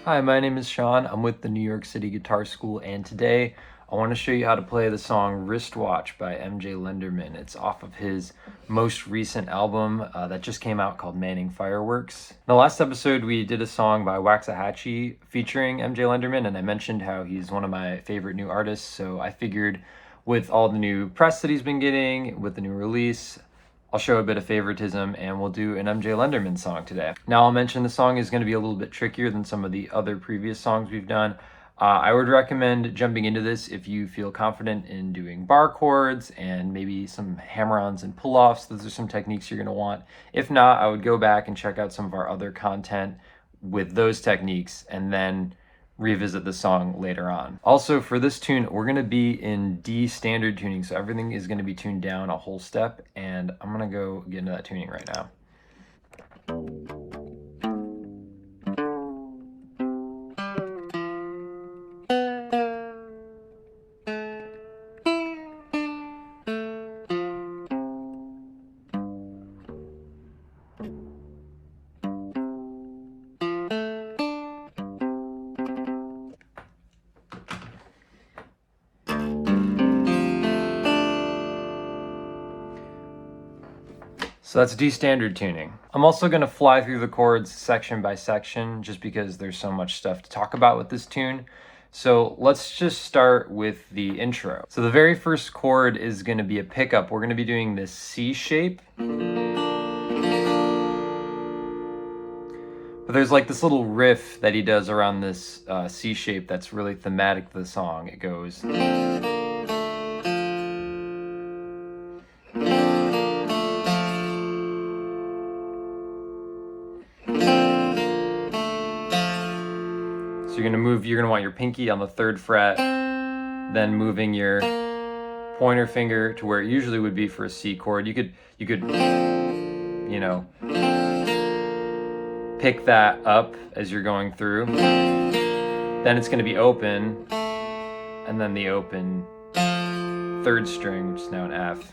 Hi, my name is Sean. I'm with the New York City Guitar School, and today I want to show you how to play the song Wristwatch by MJ Lenderman. It's off of his most recent album that just came out called Manning Fireworks. In the last episode, we did a song by Waxahachie featuring MJ Lenderman, and I mentioned how he's one of my favorite new artists, so I figured with all the new press that he's been getting, with the new release, I'll show a bit of favoritism and we'll do an MJ Lenderman song today. Now I'll mention the song is going to be a little bit trickier than some of the other previous songs we've done. I would recommend jumping into this if you feel confident in doing bar chords and maybe some hammer-ons and pull-offs. Those are some techniques you're going to want. If not, I would go back and check out some of our other content with those techniques and then revisit the song later on. Also, for this tune, we're going to be in D standard tuning, so everything is going to be tuned down a whole step, and I'm going to go get into that tuning right now. So that's D standard tuning. I'm also going to fly through the chords section by section just because there's so much stuff to talk about with this tune. So let's just start with the intro. So the very first chord is going to be a pickup. We're going to be doing this C shape. But there's like this little riff that he does around this C shape that's really thematic to the song. It goes... you're gonna want your pinky on the 3rd fret, then moving your pointer finger to where it usually would be for a C chord. You could, you know, pick that up as you're going through. Then it's gonna be open, and then the open 3rd string, which is now an F.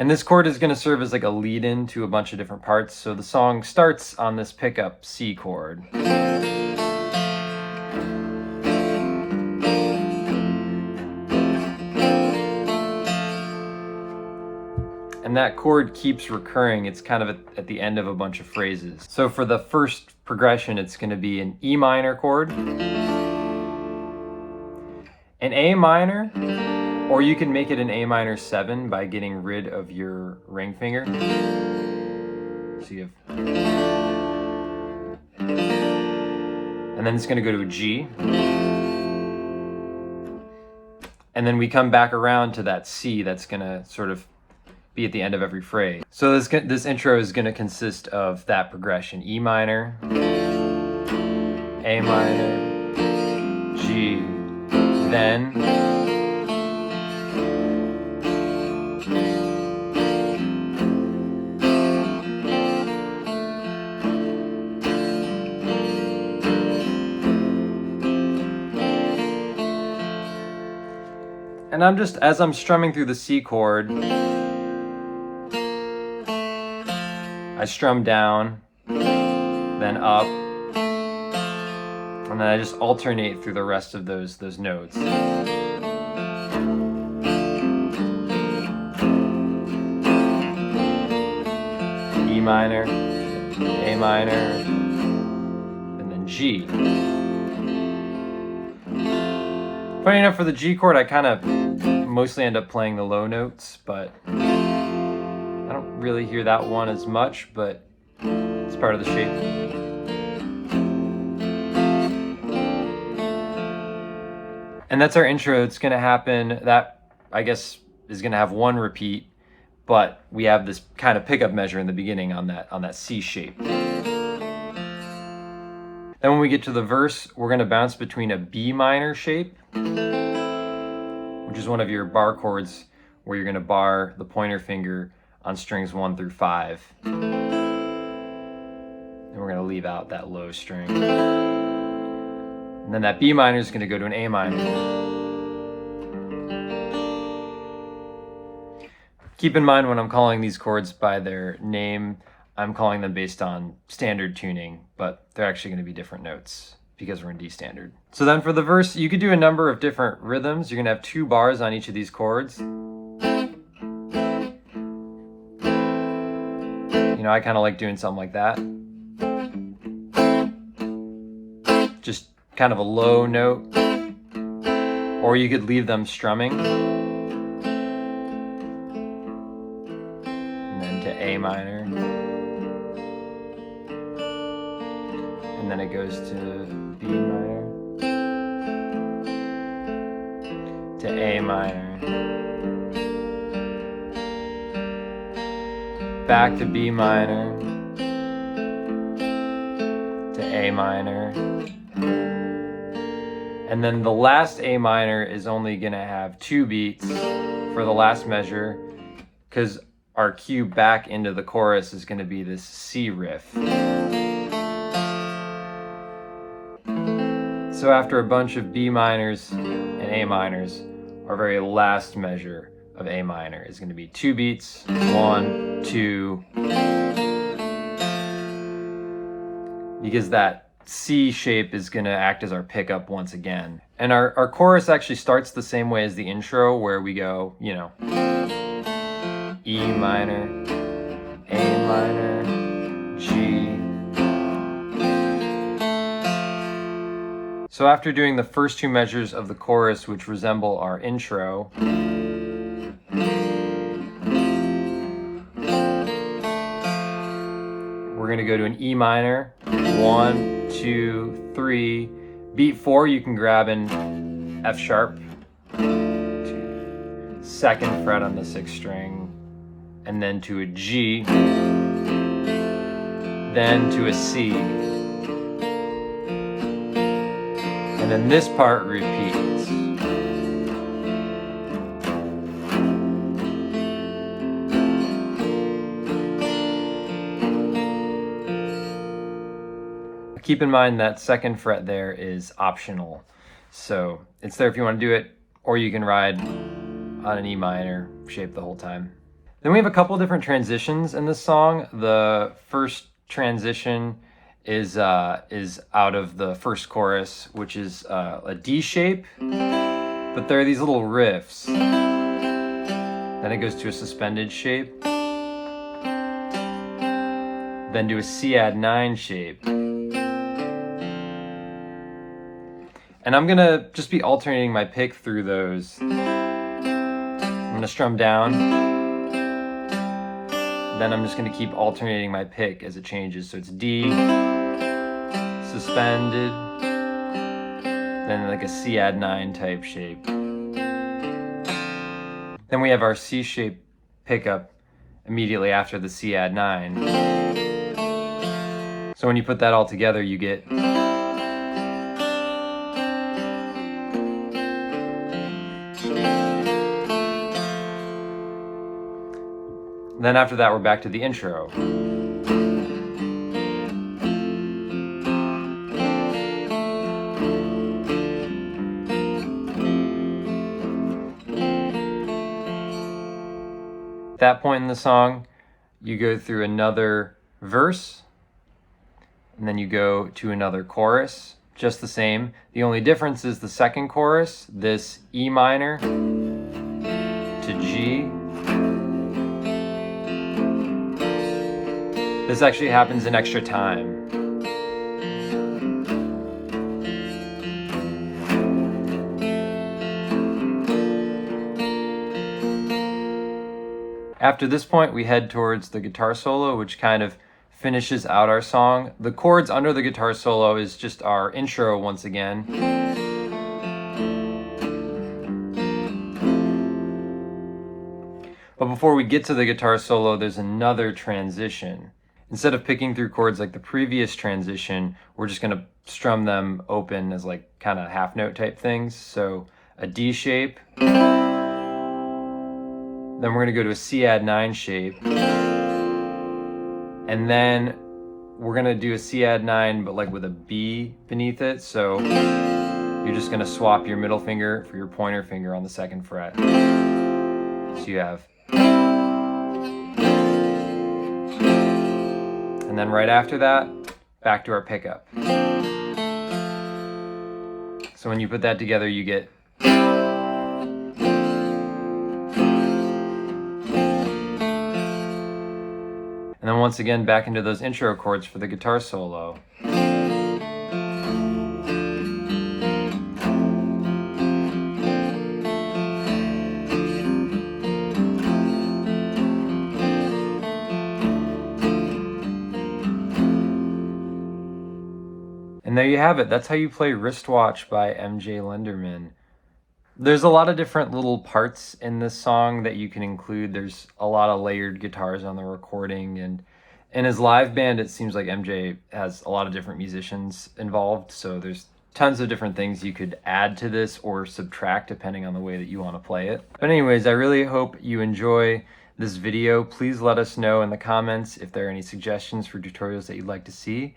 And this chord is going to serve as like a lead-in to a bunch of different parts. So the song starts on this pickup C chord. And that chord keeps recurring. It's kind of at the end of a bunch of phrases. So for the first progression, it's going to be an E minor chord, an A minor, or you can make it an A minor 7 by getting rid of your ring finger. So you have... And then it's going to go to a G. And then we come back around to that C that's going to sort of be at the end of every phrase. So this intro is going to consist of that progression. E minor, A minor, G, then... And I'm just, as I'm strumming through the C chord, I strum down, then up, and then I just alternate through the rest of those notes. E minor, A minor, and then G. Funny enough, for the G chord, I kind of mostly end up playing the low notes, but I don't really hear that one as much, but it's part of the shape. And that's our intro. It's going to happen, that I guess is going to have one repeat, but we have this kind of pickup measure in the beginning on that C shape. Then when we get to the verse, we're going to bounce between a B minor shape, which is one of your bar chords where you're going to bar the pointer finger on strings 1 through 5. And we're going to leave out that low string. And then that B minor is going to go to an A minor. Keep in mind when I'm calling these chords by their name, I'm calling them based on standard tuning, but they're actually going to be different notes because we're in D standard. So then for the verse, you could do a number of different rhythms. You're going to have 2 bars on each of these chords. I kind of like doing something like that. Just kind of a low note. Or you could leave them strumming. And then to A minor. And then it goes to B minor. To A minor. Back to B minor, to A minor, and then the last A minor is only going to have 2 beats for the last measure because our cue back into the chorus is going to be this C riff. So after a bunch of B minors and A minors, our very last measure of A minor is going to be 2 beats, 1, 2, because that C shape is going to act as our pickup once again. And our chorus actually starts the same way as the intro, where we go, E minor, A minor, G. So after doing the first 2 measures of the chorus, which resemble our intro, we're going to go to an E minor, 1, 2, 3. Beat 4, you can grab an F sharp, 2nd fret on the 6th string, and then to a G, then to a C. And then this part repeats. Keep in mind that 2nd fret there is optional. So it's there if you want to do it, or you can ride on an E minor shape the whole time. Then we have a couple different transitions in this song. The first transition is out of the first chorus, which is a D shape, but there are these little riffs. Then it goes to a suspended shape, then to a C add 9 shape. And I'm gonna just be alternating my pick through those. I'm gonna strum down, then I'm just gonna keep alternating my pick as it changes. So it's D, suspended, then like a C add 9 type shape. Then we have our C shape pickup immediately after the C add 9. So when you put that all together, you get then after that, we're back to the intro. At that point in the song, you go through another verse, and then you go to another chorus, just the same. The only difference is the second chorus, this E minor to G. This actually happens in extra time. After this point, we head towards the guitar solo, which kind of finishes out our song. The chords under the guitar solo is just our intro once again. But before we get to the guitar solo, there's another transition. Instead of picking through chords like the previous transition, we're just going to strum them open as like kind of half note type things. So a D shape, then we're going to go to a C add 9 shape, and then we're going to do a C add 9 but like with a B beneath it. So you're just going to swap your middle finger for your pointer finger on the 2nd fret. So you have And then right after that, back to our pickup. So when you put that together, you get. And then once again, back into those intro chords for the guitar solo. And there you have it. That's how you play Wristwatch by MJ Lenderman. There's a lot of different little parts in this song that you can include. There's a lot of layered guitars on the recording, and in his live band, it seems like MJ has a lot of different musicians involved. So there's tons of different things you could add to this or subtract depending on the way that you want to play it. But anyways, I really hope you enjoy this video. Please let us know in the comments if there are any suggestions for tutorials that you'd like to see.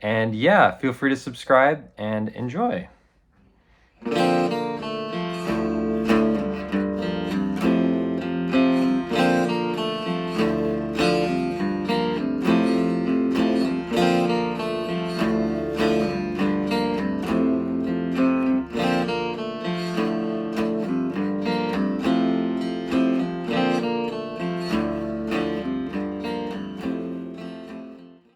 And yeah, feel free to subscribe and enjoy.